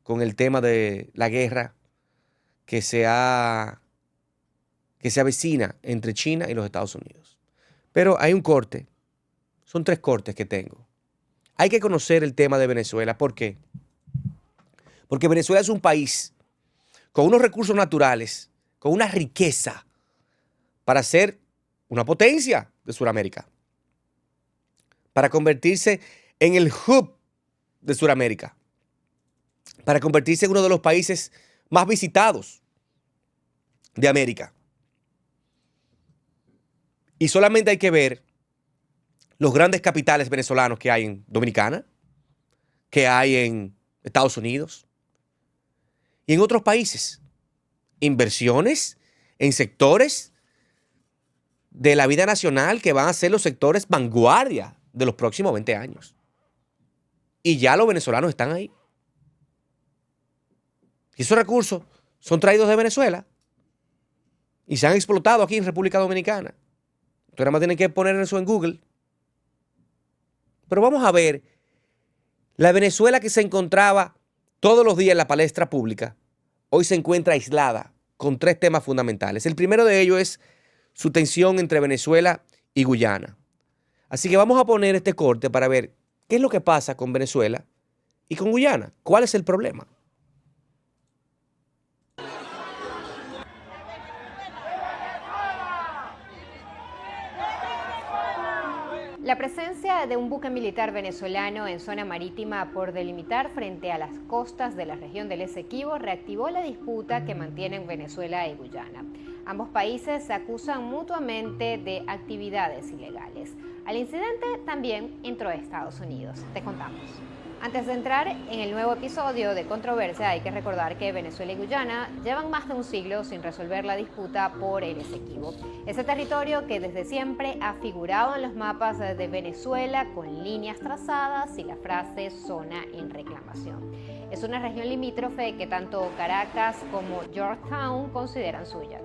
con el tema de la guerra que se avecina entre China y los Estados Unidos. Pero hay un corte, son 3 cortes que tengo. Hay que conocer el tema de Venezuela. ¿Por qué? Porque Venezuela es un país con unos recursos naturales, con una riqueza para ser una potencia de Sudamérica, para convertirse en el hub de Sudamérica, para convertirse en uno de los países más visitados de América. Y solamente hay que ver los grandes capitales venezolanos que hay en Dominicana, que hay en Estados Unidos y en otros países. Inversiones en sectores de la vida nacional que van a ser los sectores vanguardia de los próximos 20 años. Y ya los venezolanos están ahí. Y esos recursos son traídos de Venezuela y se han explotado aquí en República Dominicana. Ustedes nada más tienen que poner eso en Google. Pero vamos a ver, la Venezuela que se encontraba todos los días en la palestra pública, hoy se encuentra aislada con 3 temas fundamentales. El primero de ellos es su tensión entre Venezuela y Guyana. Así que vamos a poner este corte para ver qué es lo que pasa con Venezuela y con Guyana. ¿Cuál es el problema? La presencia de un buque militar venezolano en zona marítima por delimitar frente a las costas de la región del Esequibo reactivó la disputa que mantienen Venezuela y Guyana. Ambos países se acusan mutuamente de actividades ilegales. Al incidente también entró Estados Unidos. Te contamos. Antes de entrar en el nuevo episodio de Controversia, hay que recordar que Venezuela y Guyana llevan más de un siglo sin resolver la disputa por el Esequibo. Ese territorio que desde siempre ha figurado en los mapas de Venezuela con líneas trazadas y la frase zona en reclamación. Es una región limítrofe que tanto Caracas como Georgetown consideran suya.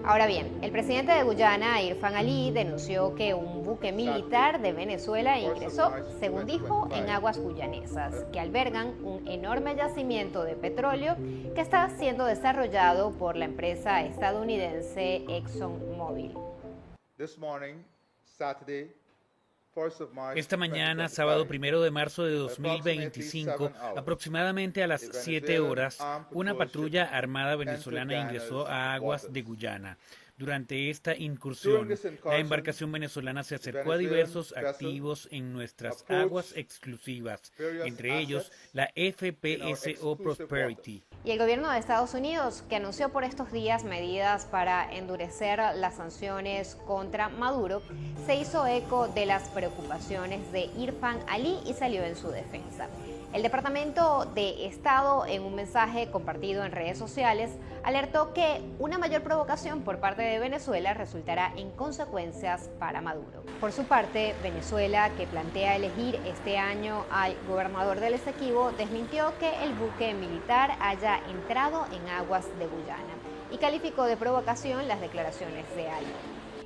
Ahora bien, el presidente de Guyana, Irfan Ali, denunció que un buque militar de Venezuela ingresó, según dijo, en aguas guyanesas, que albergan un enorme yacimiento de petróleo que está siendo desarrollado por la empresa estadounidense ExxonMobil. Esta mañana, sábado 1 de marzo de 2025, aproximadamente a las 7 horas, una patrulla armada venezolana ingresó a aguas de Guyana. Durante esta incursión, la embarcación venezolana se acercó a diversos activos en nuestras aguas exclusivas, entre ellos la FPSO Prosperity. Y el gobierno de Estados Unidos, que anunció por estos días medidas para endurecer las sanciones contra Maduro, se hizo eco de las preocupaciones de Irfan Ali y salió en su defensa. El Departamento de Estado, en un mensaje compartido en redes sociales, alertó que una mayor provocación por parte de Venezuela resultará en consecuencias para Maduro. Por su parte, Venezuela, que plantea elegir este año al gobernador del Esequibo, desmintió que el buque militar haya entrado en aguas de Guyana y calificó de provocación las declaraciones de Ali.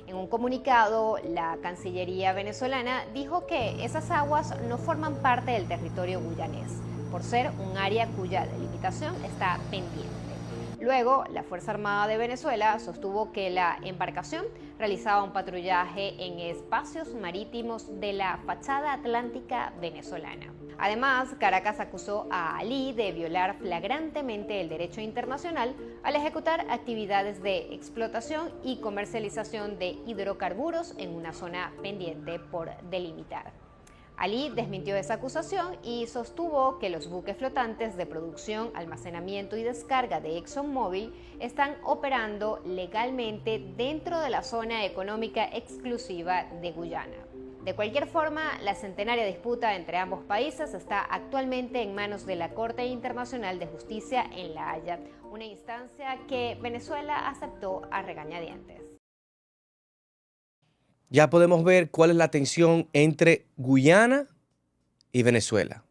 En un comunicado, la Cancillería venezolana dijo que esas aguas no forman parte del territorio guyanés, por ser un área cuya delimitación está pendiente. Luego, la Fuerza Armada de Venezuela sostuvo que la embarcación realizaba un patrullaje en espacios marítimos de la fachada atlántica venezolana. Además, Caracas acusó a Ali de violar flagrantemente el derecho internacional al ejecutar actividades de explotación y comercialización de hidrocarburos en una zona pendiente por delimitar. Ali desmintió esa acusación y sostuvo que los buques flotantes de producción, almacenamiento y descarga de ExxonMobil están operando legalmente dentro de la zona económica exclusiva de Guyana. De cualquier forma, la centenaria disputa entre ambos países está actualmente en manos de la Corte Internacional de Justicia en La Haya, una instancia que Venezuela aceptó a regañadientes. Ya podemos ver cuál es la tensión entre Guyana y Venezuela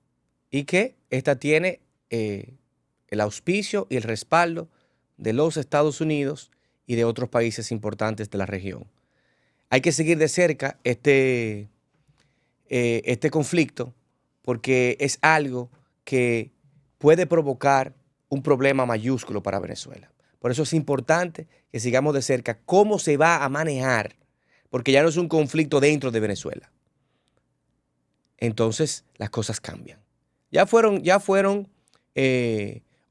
y que esta tiene el auspicio y el respaldo de los Estados Unidos y de otros países importantes de la región. Hay que seguir de cerca este conflicto porque es algo que puede provocar un problema mayúsculo para Venezuela. Por eso es importante que sigamos de cerca cómo se va a manejar, porque ya no es un conflicto dentro de Venezuela. Entonces las cosas cambian. Ya fueron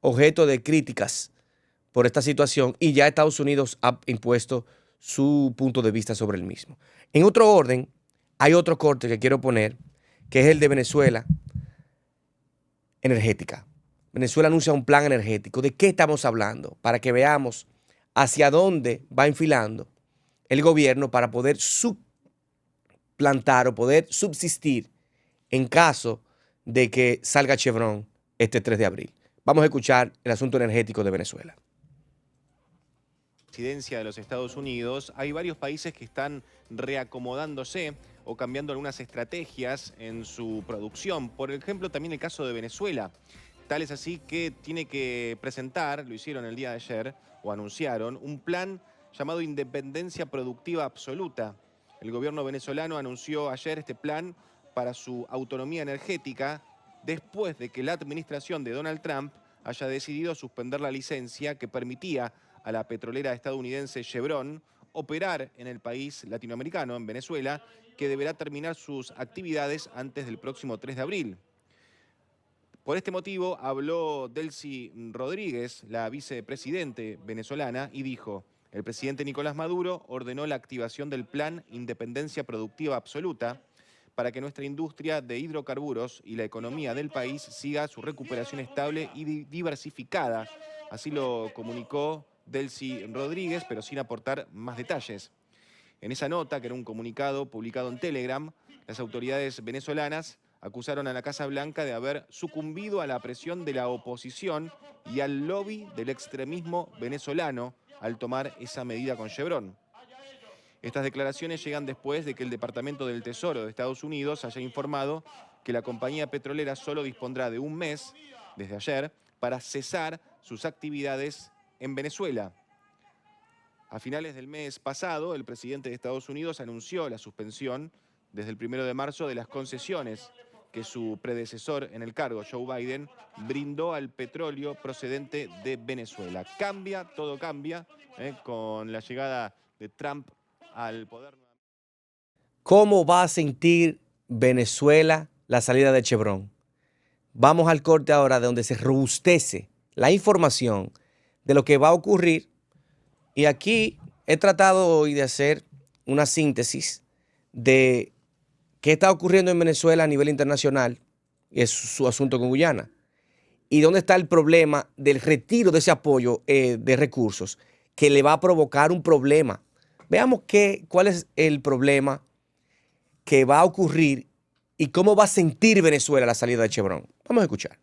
objeto de críticas por esta situación y ya Estados Unidos ha impuesto su punto de vista sobre el mismo. En otro orden, hay otro corte que quiero poner, que es el de Venezuela energética. Venezuela anuncia un plan energético. ¿De qué estamos hablando? Para que veamos hacia dónde va enfilando el gobierno para poder suplantar o poder subsistir en caso de que salga Chevron este 3 de abril. Vamos a escuchar el asunto energético de Venezuela. Presidencia de los Estados Unidos, hay varios países que están reacomodándose o cambiando algunas estrategias en su producción. Por ejemplo, también el caso de Venezuela. Tal es así que tiene que presentar, lo hicieron el día de ayer, o anunciaron, un plan llamado Independencia Productiva Absoluta. El gobierno venezolano anunció ayer este plan para su autonomía energética después de que la administración de Donald Trump haya decidido suspender la licencia que permitía a la petrolera estadounidense Chevron operar en el país latinoamericano, en Venezuela, que deberá terminar sus actividades antes del próximo 3 de abril. Por este motivo habló Delcy Rodríguez, la vicepresidente venezolana, y dijo: el presidente Nicolás Maduro ordenó la activación del Plan Independencia Productiva Absoluta para que nuestra industria de hidrocarburos y la economía del país siga su recuperación estable y diversificada. Así lo comunicó Delcy Rodríguez, pero sin aportar más detalles. En esa nota, que era un comunicado publicado en Telegram, las autoridades venezolanas acusaron a la Casa Blanca de haber sucumbido a la presión de la oposición y al lobby del extremismo venezolano al tomar esa medida con Chevron. Estas declaraciones llegan después de que el Departamento del Tesoro de Estados Unidos haya informado que la compañía petrolera solo dispondrá de un mes, desde ayer, para cesar sus actividades en Venezuela. A finales del mes pasado, el presidente de Estados Unidos anunció la suspensión desde el 1 de marzo de las concesiones que su predecesor en el cargo, Joe Biden, brindó al petróleo procedente de Venezuela. Todo cambia con la llegada de Trump al poder. ¿Cómo va a sentir Venezuela la salida de Chevron? Vamos al corte ahora, de donde se robustece la información de lo que va a ocurrir. Y aquí he tratado hoy de hacer una síntesis de qué está ocurriendo en Venezuela a nivel internacional, y es su asunto con Guyana, y dónde está el problema del retiro de ese apoyo de recursos que le va a provocar un problema. Veamos cuál es el problema que va a ocurrir y cómo va a sentir Venezuela la salida de Chevron. Vamos a escuchar.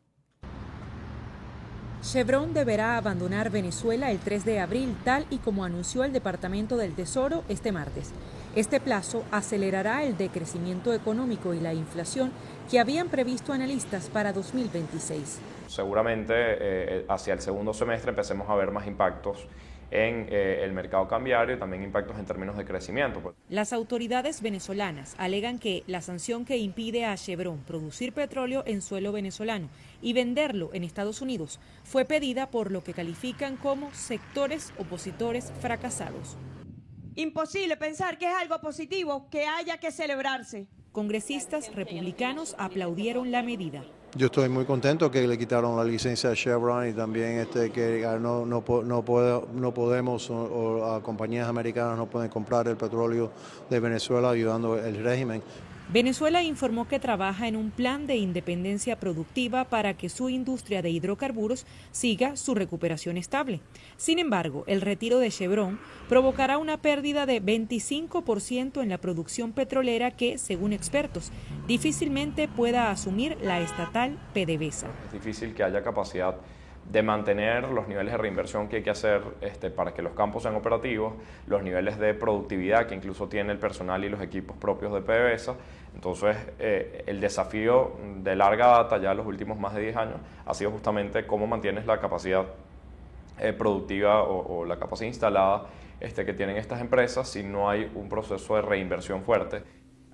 Chevron deberá abandonar Venezuela el 3 de abril, tal y como anunció el Departamento del Tesoro este martes. Este plazo acelerará el decrecimiento económico y la inflación que habían previsto analistas para 2026. Seguramente hacia el segundo semestre empecemos a ver más impactos en el mercado cambiario y también impactos en términos de crecimiento. Las autoridades venezolanas alegan que la sanción que impide a Chevron producir petróleo en suelo venezolano y venderlo en Estados Unidos fue pedida por lo que califican como sectores opositores fracasados. Imposible pensar que es algo positivo que haya que celebrarse. Congresistas republicanos aplaudieron la medida. Yo estoy muy contento que le quitaron la licencia a Chevron y también que no podemos, o compañías americanas no pueden comprar el petróleo de Venezuela ayudando el régimen. Venezuela informó que trabaja en un plan de independencia productiva para que su industria de hidrocarburos siga su recuperación estable. Sin embargo, el retiro de Chevron provocará una pérdida de 25% en la producción petrolera que, según expertos, difícilmente pueda asumir la estatal PDVSA. Es difícil que haya capacidad de mantener los niveles de reinversión que hay que hacer para que los campos sean operativos, los niveles de productividad que incluso tiene el personal y los equipos propios de PDVSA. Entonces, el desafío de larga data, ya en los últimos más de 10 años, ha sido justamente cómo mantienes la capacidad productiva o la capacidad instalada que tienen estas empresas si no hay un proceso de reinversión fuerte.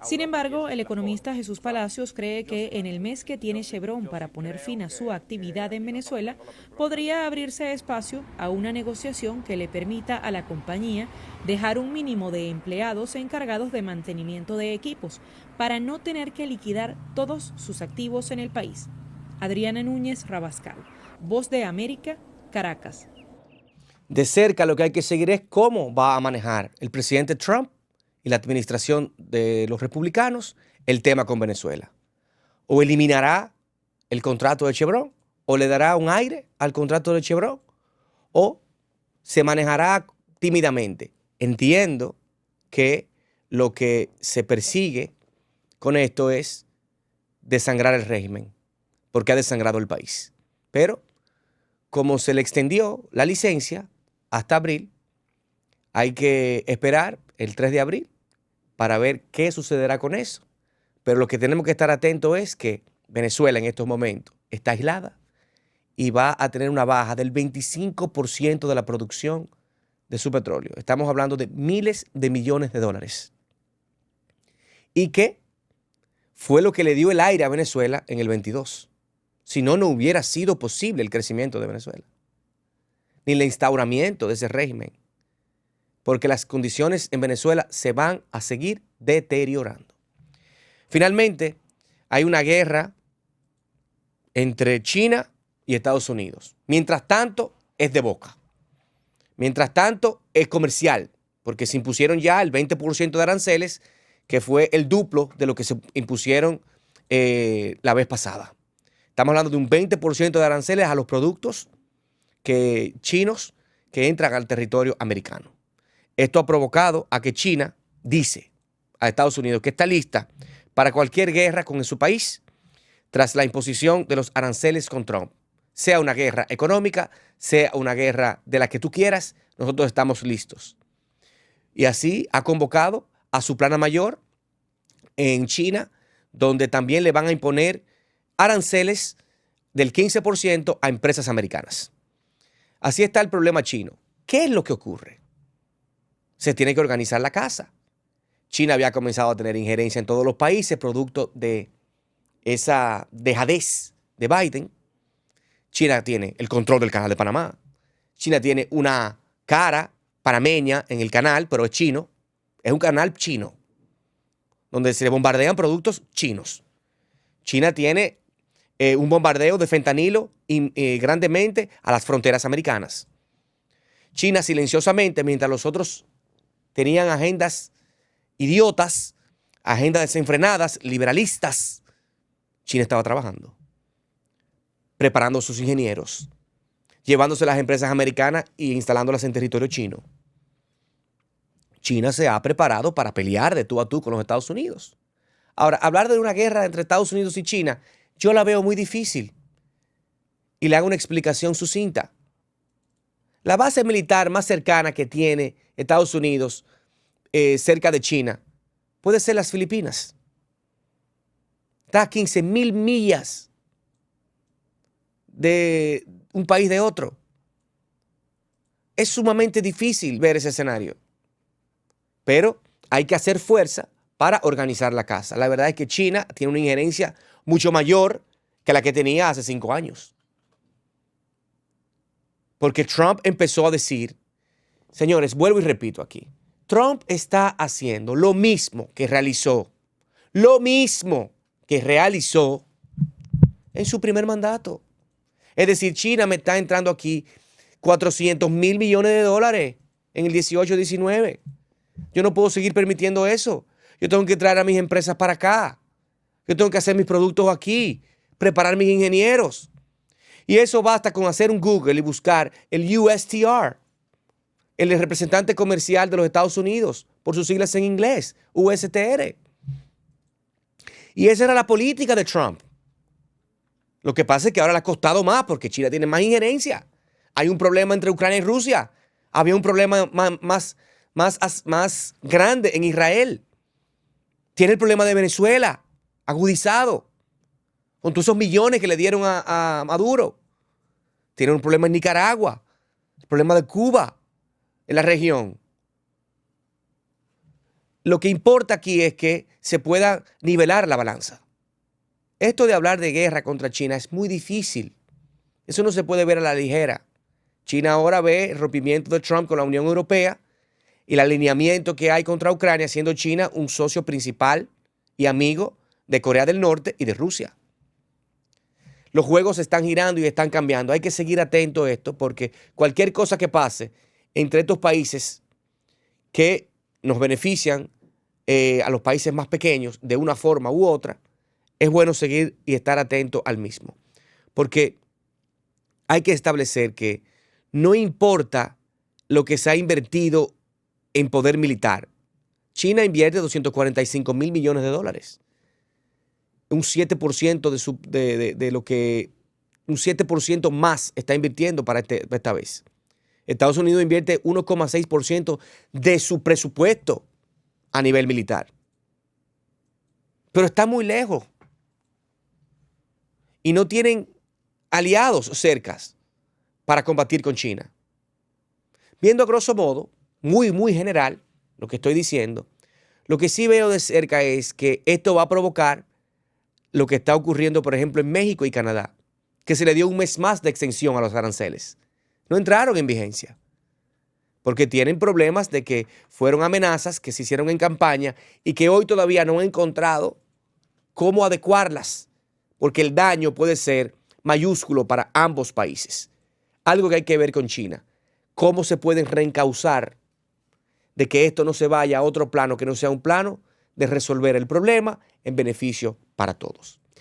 Sin embargo, el economista Jesús Palacios cree que en el mes que tiene Chevron para poner fin a su actividad en Venezuela, podría abrirse espacio a una negociación que le permita a la compañía dejar un mínimo de empleados encargados de mantenimiento de equipos para no tener que liquidar todos sus activos en el país. Adriana Núñez Rabascal, Voz de América, Caracas. De cerca lo que hay que seguir es cómo va a manejar el presidente Trump y la administración de los republicanos el tema con Venezuela. O eliminará el contrato de Chevron, o le dará un aire al contrato de Chevron, o se manejará tímidamente. Entiendo que lo que se persigue con esto es desangrar el régimen, porque ha desangrado el país. Pero como se le extendió la licencia hasta abril, hay que esperar el 3 de abril para ver qué sucederá con eso. Pero lo que tenemos que estar atentos es que Venezuela en estos momentos está aislada y va a tener una baja del 25% de la producción de su petróleo. Estamos hablando de miles de millones de dólares. Y que fue lo que le dio el aire a Venezuela en el 22. Si no, no hubiera sido posible el crecimiento de Venezuela, ni el instauramiento de ese régimen, porque las condiciones en Venezuela se van a seguir deteriorando. Finalmente, hay una guerra entre China y Estados Unidos. Mientras tanto, es de boca. Mientras tanto, es comercial, porque se impusieron ya el 20% de aranceles, que fue el duplo de lo que se impusieron la vez pasada. Estamos hablando de un 20% de aranceles a los productos chinos que entran al territorio americano. Esto ha provocado a que China dice a Estados Unidos que está lista para cualquier guerra con su país tras la imposición de los aranceles con Trump. Sea una guerra económica, sea una guerra de la que tú quieras, nosotros estamos listos. Y así ha convocado a su plana mayor en China, donde también le van a imponer aranceles del 15% a empresas americanas. Así está el problema chino. ¿Qué es lo que ocurre? Se tiene que organizar la casa. China había comenzado a tener injerencia en todos los países, producto de esa dejadez de Biden. China tiene el control del canal de Panamá. China tiene una cara panameña en el canal, pero es chino. Es un canal chino, donde se le bombardean productos chinos. China tiene un bombardeo de fentanilo grandemente a las fronteras americanas. China silenciosamente, mientras los otros tenían agendas idiotas, agendas desenfrenadas, liberalistas, China estaba trabajando, preparando a sus ingenieros, llevándose las empresas americanas e instalándolas en territorio chino. China se ha preparado para pelear de tú a tú con los Estados Unidos. Ahora, hablar de una guerra entre Estados Unidos y China, yo la veo muy difícil. Y le hago una explicación sucinta. La base militar más cercana que tiene Estados Unidos cerca de China puede ser las Filipinas. Está a 15,000 millas de un país de otro. Es sumamente difícil ver ese escenario. Pero hay que hacer fuerza para organizar la casa. La verdad es que China tiene una injerencia mucho mayor que la que tenía hace 5 años. Porque Trump empezó a decir, señores, vuelvo y repito aquí, Trump está haciendo lo mismo que realizó en su primer mandato. Es decir, China me está entrando aquí 400,000 millones de dólares en el 18-19. Yo no puedo seguir permitiendo eso. Yo tengo que traer a mis empresas para acá. Yo tengo que hacer mis productos aquí, preparar mis ingenieros. Y eso basta con hacer un Google y buscar el USTR, el representante comercial de los Estados Unidos, por sus siglas en inglés, USTR. Y esa era la política de Trump. Lo que pasa es que ahora le ha costado más porque China tiene más injerencia. Hay un problema entre Ucrania y Rusia. Había un problema más grande en Israel. Tiene el problema de Venezuela, agudizado, con todos esos millones que le dieron a Maduro. Tiene un problema en Nicaragua, el problema de Cuba, en la región. lo que importa aquí es que se pueda nivelar la balanza. Esto de hablar de guerra contra China es muy difícil. Eso no se puede ver a la ligera. China ahora ve el rompimiento de Trump con la Unión Europea y el alineamiento que hay contra Ucrania, siendo China un socio principal y amigo de Corea del Norte y de Rusia. Los juegos están girando y están cambiando. Hay que seguir atento a esto porque cualquier cosa que pase entre estos países que nos benefician a los países más pequeños de una forma u otra, es bueno seguir y estar atento al mismo. Porque hay que establecer que no importa lo que se ha invertido en poder militar. China invierte 245 mil millones de dólares. Un 7% de lo que, un 7% más está invirtiendo para esta vez. Estados Unidos invierte 1,6% de su presupuesto a nivel militar. Pero está muy lejos. Y no tienen aliados cercas para combatir con China. Viendo a grosso modo, muy general, lo que estoy diciendo, lo que sí veo de cerca es que esto va a provocar lo que está ocurriendo, por ejemplo, en México y Canadá, que se le dio un mes más de extensión a los aranceles. No entraron en vigencia, porque tienen problemas de que fueron amenazas que se hicieron en campaña y que hoy todavía no han encontrado cómo adecuarlas, porque el daño puede ser mayúsculo para ambos países. Algo que hay que ver con China. Cómo se pueden reencauzar de que esto no se vaya a otro plano que no sea un plano de resolver el problema en beneficio para todos.